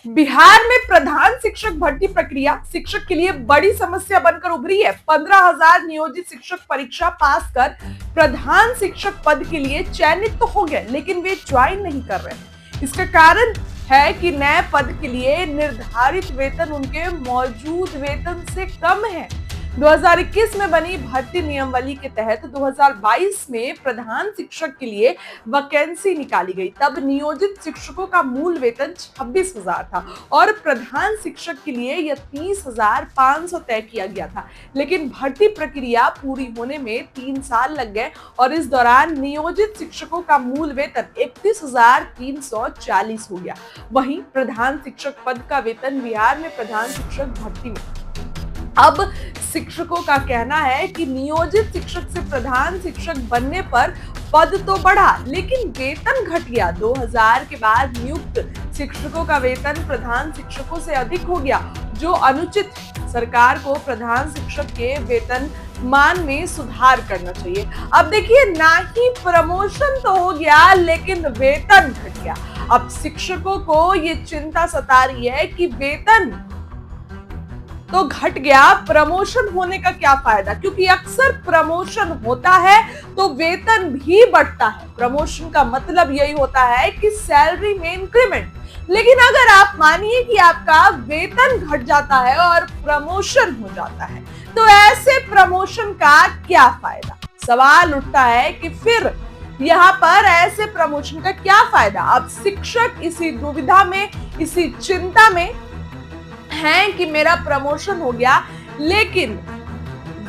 बिहार में प्रधान शिक्षक भर्ती प्रक्रिया शिक्षक के लिए बड़ी समस्या बनकर उभरी है। 15,000 नियोजित शिक्षक परीक्षा पास कर प्रधान शिक्षक पद के लिए चयनित तो हो गए, लेकिन वे ज्वाइन नहीं कर रहे हैं। इसका कारण है कि नए पद के लिए निर्धारित वेतन उनके मौजूद वेतन से कम है। 2021 में बनी भर्ती नियमावली के तहत 2022 में प्रधान शिक्षक के लिए वैकेंसी निकाली गई। तब नियोजित शिक्षकों का मूल वेतन 26,000 था और प्रधान शिक्षक के लिए यह 30,500 तय किया गया था। लेकिन भर्ती प्रक्रिया पूरी होने में 3 साल लग गए और इस दौरान नियोजित शिक्षकों का मूल वेतन 31,340 हो गया। वहीं प्रधान शिक्षक पद का वेतन बिहार में प्रधान शिक्षक भर्ती में अब शिक्षकों का कहना है कि नियोजित शिक्षक से प्रधान शिक्षक बनने पर पद तो बढ़ा, लेकिन वेतन घट गया। 2000 के बाद नियुक्त शिक्षकों का वेतन प्रधान शिक्षकों से अधिक हो गया, जो अनुचित है। सरकार को प्रधान शिक्षक के वेतन मान में सुधार करना चाहिए। अब देखिए, ना ही प्रमोशन तो हो गया, लेकिन वेतन घट गया। अब शिक्षकों को ये चिंता सता रही है कि वेतन तो घट गया, प्रमोशन होने का क्या फायदा, क्योंकि अक्सर प्रमोशन होता है तो वेतन भी बढ़ता है। प्रमोशन का मतलब यही होता है कि सैलरी में इंक्रीमेंट। लेकिन अगर आप मानिए कि आपका वेतन घट जाता है और प्रमोशन हो जाता है, तो ऐसे प्रमोशन का क्या फायदा। सवाल उठता है कि फिर यहाँ पर ऐसे प्रमोशन का क्या फायदा। अब शिक्षक इसी दुविधा में, इसी चिंता में है कि मेरा प्रमोशन हो गया लेकिन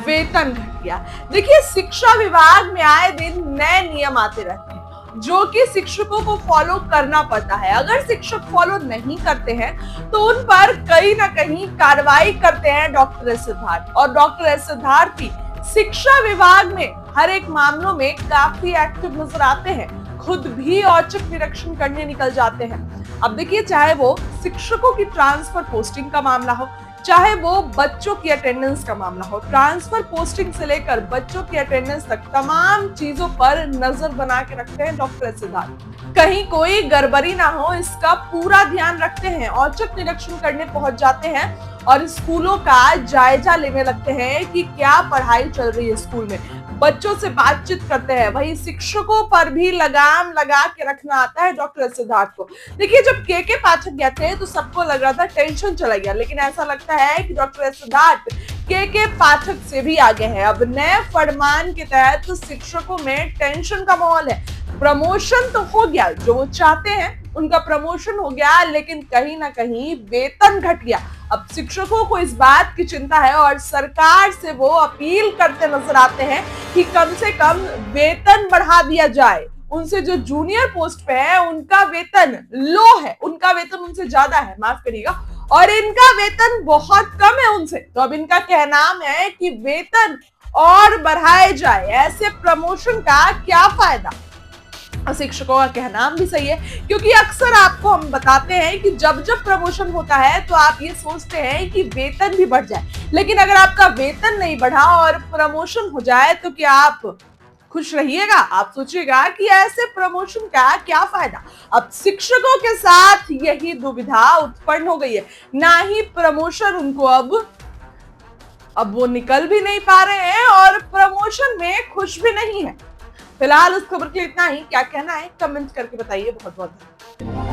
वेतन घट गया। देखिए, शिक्षा विभाग में आए दिन नए नियम आते रहते हैं जो कि शिक्षकों को फॉलो करना पड़ता है। अगर शिक्षक फॉलो नहीं करते हैं तो उन पर कहीं ना कहीं कार्रवाई करते हैं डॉक्टर एस सिद्धार्थ। और डॉक्टर एस सिद्धार्थ भी शिक्षा विभाग में हर एक मामलों में काफी एक्टिव नजर आते हैं, खुद भी औचक निरीक्षण करने निकल जाते हैं। अब देखिए, चाहे वो शिक्षकों की ट्रांसफर पोस्टिंग का मामला हो, चाहे वो बच्चों की अटेंडेंस का मामला हो, ट्रांसफर पोस्टिंग से लेकर बच्चों की अटेंडेंस तक तमाम चीजों पर नजर बना के रखते हैं डॉक्टर सिद्धार्थ। कहीं कोई गड़बड़ी ना हो, इसका पूरा ध्यान रखते हैं, औचक निरीक्षण करने पहुंच जाते हैं और स्कूलों का जायजा लेने लगते हैं कि क्या पढ़ाई चल रही है स्कूल में, बच्चों से बातचीत करते हैं। वही शिक्षकों पर भी लगाम लगा के रखना आता है डॉक्टर सिद्धार्थ को। देखिए, जब के पाठक गए थे तो सबको लग रहा था टेंशन चला गया, लेकिन ऐसा लगता है कि डॉक्टर सिद्धार्थ के पाठक से भी आगे है। अब नए फरमान के तहत शिक्षकों में टेंशन का माहौल है। प्रमोशन तो हो गया, जो वो चाहते हैं उनका प्रमोशन हो गया, लेकिन कहीं ना कहीं वेतन घट गया। अब शिक्षकों को इस बात की चिंता है और सरकार से वो अपील करते नजर आते हैं कि कम से कम वेतन बढ़ा दिया जाए। उनसे जो जूनियर पोस्ट पे है उनका वेतन लो है, उनका वेतन उनसे ज्यादा है, माफ करिएगा, और इनका वेतन बहुत कम है उनसे। तो अब इनका कहना है कि वेतन और बढ़ाए जाए, ऐसे प्रमोशन का क्या फायदा। शिक्षकों का कहना भी सही है, क्योंकि अक्सर आपको हम बताते हैं कि जब जब प्रमोशन होता है तो आप ये सोचते हैं कि वेतन भी बढ़ जाए, लेकिन अगर आपका वेतन नहीं बढ़ा और प्रमोशन हो जाए तो क्या आप खुश रहिएगा। आप सोचिएगा कि ऐसे प्रमोशन का क्या फायदा। अब शिक्षकों के साथ यही दुविधा उत्पन्न हो गई है, ना ही प्रमोशन उनको अब वो निकल भी नहीं पा रहे हैं और प्रमोशन में खुश भी नहीं है। फिलहाल उस खबर के लिए इतना ही। क्या कहना है कमेंट करके बताइए। बहुत बहुत धन्यवाद।